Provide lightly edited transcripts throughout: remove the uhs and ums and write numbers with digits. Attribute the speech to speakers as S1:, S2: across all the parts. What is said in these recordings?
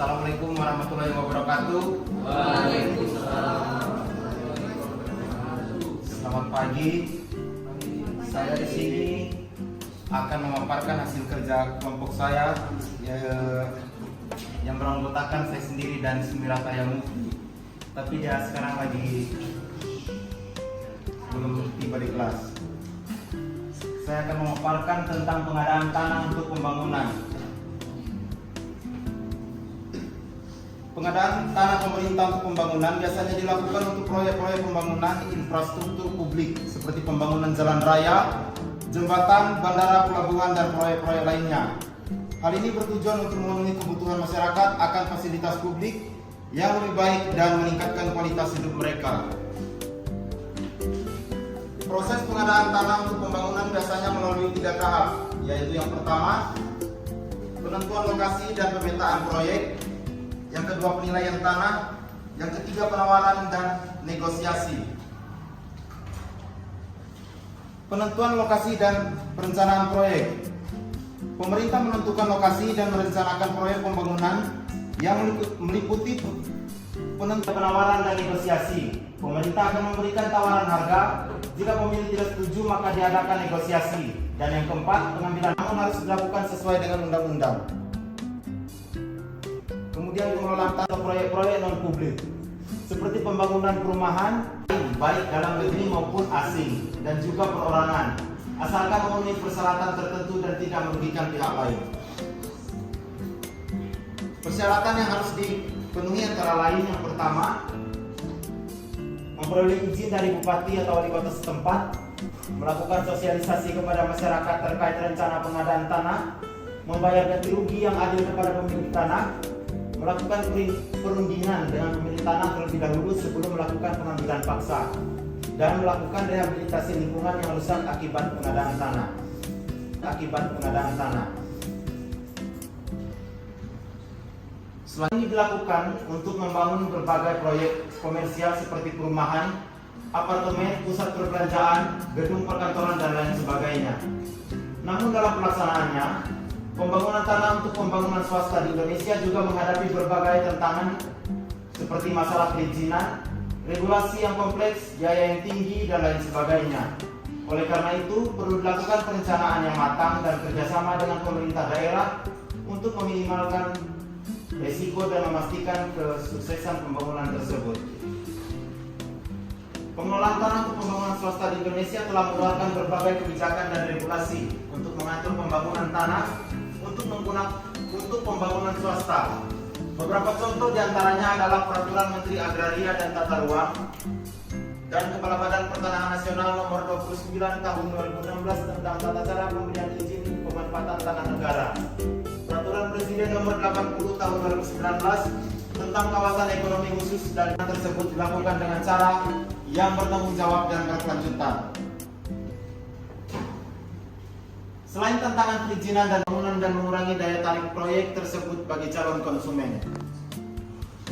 S1: Assalamualaikum warahmatullahi wabarakatuh.
S2: Waalaikumsalam.
S1: Selamat pagi. Saya di sini akan memaparkan hasil kerja kelompok saya yang beranggotakan saya sendiri dan Sumirata yang Mufti. Tapi dia sekarang lagi belum tiba di kelas. Saya akan memaparkan tentang pengadaan tanah untuk pembangunan. Pengadaan tanah pemerintah untuk pembangunan biasanya dilakukan untuk proyek-proyek pembangunan infrastruktur publik seperti pembangunan jalan raya, jembatan, bandara, pelabuhan, dan proyek-proyek lainnya. Hal ini bertujuan untuk memenuhi kebutuhan masyarakat akan fasilitas publik yang lebih baik dan meningkatkan kualitas hidup mereka. Proses pengadaan tanah untuk pembangunan biasanya melalui 3 tahap, yaitu yang pertama, penentuan lokasi dan pemetaan proyek, yang kedua penilaian tanah, yang ketiga penawaran dan negosiasi. Penentuan lokasi dan perencanaan proyek. Pemerintah menentukan lokasi dan merencanakan proyek pembangunan yang meliputi penentuan penawaran dan negosiasi. Pemerintah akan memberikan tawaran harga. Jika pemilik tidak setuju maka diadakan negosiasi. Dan yang keempat, pengambilan namun harus dilakukan sesuai dengan undang-undang. Kemudian pengelolaan tanah proyek-proyek non publik seperti pembangunan perumahan baik dalam negeri maupun asing dan juga perorangan asalkan memenuhi persyaratan tertentu dan tidak merugikan pihak lain. Persyaratan yang harus dipenuhi antara lain yang pertama, memperoleh izin dari bupati atau wali kota setempat, melakukan sosialisasi kepada masyarakat terkait rencana pengadaan tanah, membayar ganti rugi yang adil kepada pemilik tanah, melakukan perundingan dengan pemilik tanah terlebih dahulu sebelum melakukan pengambilan paksa, dan melakukan rehabilitasi lingkungan yang rusak akibat pengadaan tanah. Selain ini dilakukan untuk membangun berbagai proyek komersial seperti perumahan, apartemen, pusat perbelanjaan, gedung perkantoran, dan lain sebagainya. Namun dalam pelaksanaannya, pembangunan tanah untuk pembangunan swasta di Indonesia juga menghadapi berbagai tantangan seperti masalah perizinan, regulasi yang kompleks, biaya yang tinggi, dan lain sebagainya. Oleh karena itu, perlu dilakukan perencanaan yang matang dan kerjasama dengan pemerintah daerah untuk meminimalkan risiko dan memastikan kesuksesan pembangunan tersebut. Pengelolaan tanah untuk pembangunan swasta di Indonesia telah mengeluarkan berbagai kebijakan dan regulasi untuk mengatur pembangunan tanah untuk pembangunan swasta. Beberapa contoh diantaranya adalah Peraturan Menteri Agraria dan Tata Ruang dan Kepala Badan Pertanahan Nasional Nomor 29 Tahun 2016 tentang tata cara pemberian izin pemanfaatan tanah negara. Peraturan Presiden Nomor 80 Tahun 2019 tentang kawasan ekonomi khusus, dan tersebut dilakukan dengan cara yang bertanggung jawab dan berkelanjutan. Selain tantangan perizinan dan bangunan dan mengurangi daya tarik proyek tersebut bagi calon konsumen.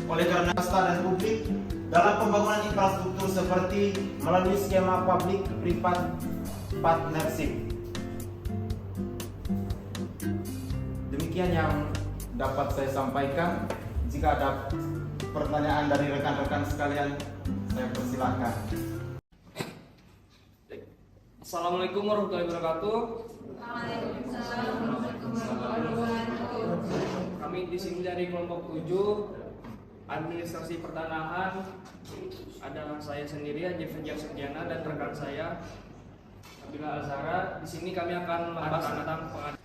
S1: Oleh karena swasta dan publik dalam pembangunan infrastruktur seperti melalui skema public private partnership. Demikian yang dapat saya sampaikan. Jika ada pertanyaan dari rekan-rekan sekalian, saya persilakan.
S2: Assalamualaikum warahmatullahi wabarakatuh. Kami di sini dari kelompok 7 administrasi pertanahan. Ada saya sendiri Haji Fajar Serjana dan rekan saya Nabila Azhara. Di sini kami akan membahas tentang pengadaan.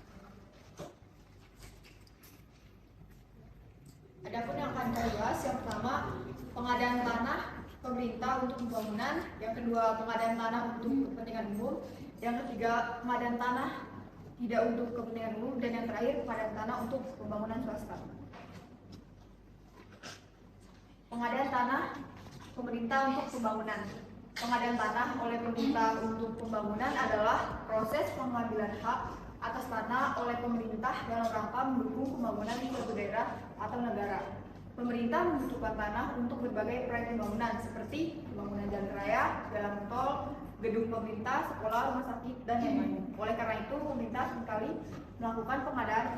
S3: Adapun yang akan kami bahas, yang pertama pengadaan tanah pemerintah untuk pembangunan, yang kedua pengadaan tanah untuk kepentingan umum, yang ketiga pengadaan tanah tidak untuk kepentingan umum, dan yang terakhir pengadaan tanah untuk pembangunan swasta. Pengadaan tanah pemerintah untuk pembangunan. Pengadaan tanah oleh pemerintah untuk pembangunan adalah proses pengambilan hak atas tanah oleh pemerintah dalam rangka mendukung pembangunan di suatu daerah atau negara. Pemerintah membutuhkan tanah untuk berbagai proyek pembangunan seperti pembangunan jalan raya, jalan tol, gedung pemerintah, sekolah, rumah sakit, dan lain-lain. Oleh karena itu, pemerintah seringkali melakukan pengadaan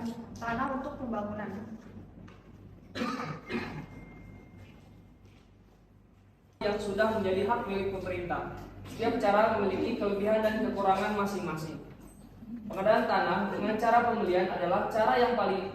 S3: tanah untuk pembangunan.
S2: yang sudah menjadi hak milik pemerintah. Setiap cara memiliki kelebihan dan kekurangan masing-masing. Pengadaan tanah dengan cara pembelian adalah cara yang paling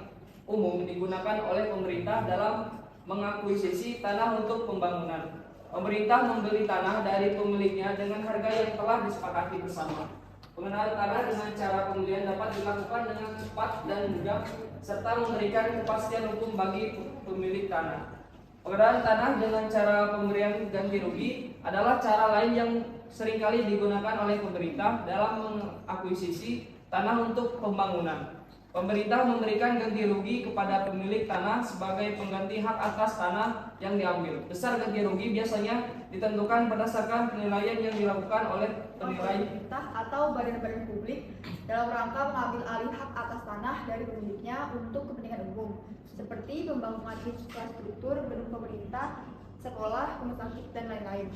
S2: umum digunakan oleh pemerintah dalam mengakuisisi tanah untuk pembangunan. Pemerintah membeli tanah dari pemiliknya dengan harga yang telah disepakati bersama. Pengadaan tanah dengan cara pembelian dapat dilakukan dengan cepat dan mudah serta memberikan kepastian hukum bagi pemilik tanah. Pengadaan tanah dengan cara pemberian ganti rugi adalah cara lain yang seringkali digunakan oleh pemerintah dalam mengakuisisi tanah untuk pembangunan. Pemerintah memberikan ganti rugi kepada pemilik tanah sebagai pengganti hak atas tanah yang diambil. Besar ganti rugi biasanya ditentukan berdasarkan penilaian yang dilakukan oleh penilai
S3: pemerintah atau badan-badan publik dalam rangka mengambil alih hak atas tanah dari pemiliknya untuk kepentingan umum, seperti pembangunan infrastruktur, gedung pemerintah, sekolah, rumah sakit, dan lain-lain.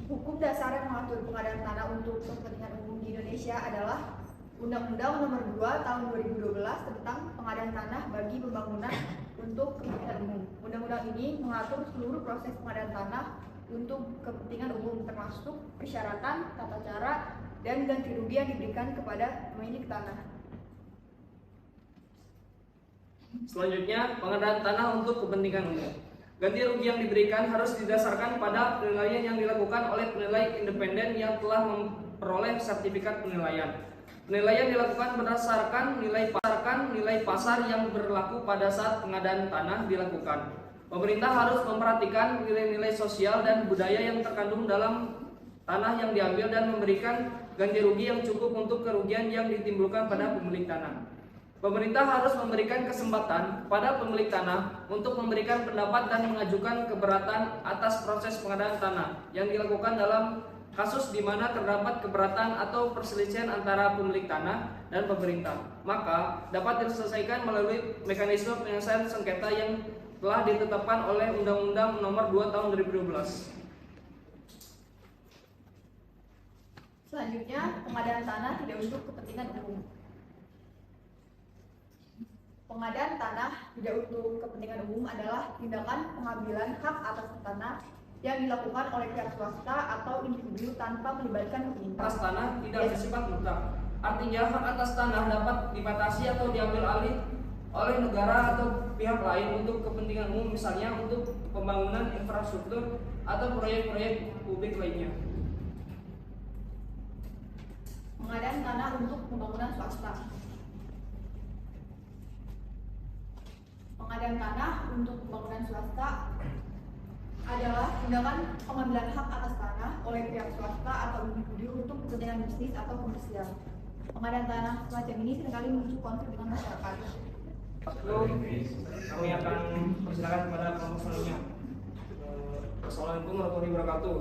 S3: Hukum dasar yang mengatur pengadaan tanah untuk kepentingan umum di Indonesia adalah Undang-Undang Nomor 2 Tahun 2012 tentang pengadaan tanah bagi pembangunan untuk kepentingan umum. Undang-undang ini mengatur seluruh proses pengadaan tanah untuk kepentingan umum, termasuk persyaratan, tata cara, dan ganti rugi yang diberikan kepada pemilik tanah.
S2: Selanjutnya, pengadaan tanah untuk kepentingan umum. Ganti rugi yang diberikan harus didasarkan pada penilaian yang dilakukan oleh penilai independen yang telah memperoleh sertifikat penilaian. Penilaian dilakukan berdasarkan nilai pasar yang berlaku pada saat pengadaan tanah dilakukan. Pemerintah harus memperhatikan nilai-nilai sosial dan budaya yang terkandung dalam tanah yang diambil dan memberikan ganti rugi yang cukup untuk kerugian yang ditimbulkan pada pemilik tanah. Pemerintah harus memberikan kesempatan pada pemilik tanah untuk memberikan pendapat dan mengajukan keberatan atas proses pengadaan tanah yang dilakukan dalam kasus di mana terdapat keberatan atau perselisihan antara pemilik tanah dan pemerintah, maka dapat diselesaikan melalui mekanisme penyelesaian sengketa yang telah ditetapkan oleh Undang-Undang Nomor 2 Tahun 2012.
S3: Selanjutnya, pengadaan tanah tidak untuk kepentingan umum. Pengadaan tanah tidak untuk kepentingan umum adalah tindakan pengambilan hak atas tanah yang dilakukan oleh pihak swasta atau individu tanpa melibatkan pemerintah.
S2: Atas tanah tidak bersifat mutlak. Artinya hak atas tanah dapat dibatasi atau diambil alih oleh negara atau pihak lain untuk kepentingan umum, misalnya untuk pembangunan infrastruktur atau proyek-proyek publik lainnya.
S3: Pengadaan tanah untuk pembangunan swasta. Pengadaan tanah untuk pembangunan swasta adalah tindakan pengambilan hak atas tanah oleh pihak swasta atau individu untuk kepentingan bisnis atau komersial. Pengadaan tanah semacam ini seringkali memicu konflik dengan masyarakat.
S2: Lalu kami akan persilakan kepada kelompok selanjutnya. Assalamualaikum warahmatullahi wabarakatuh.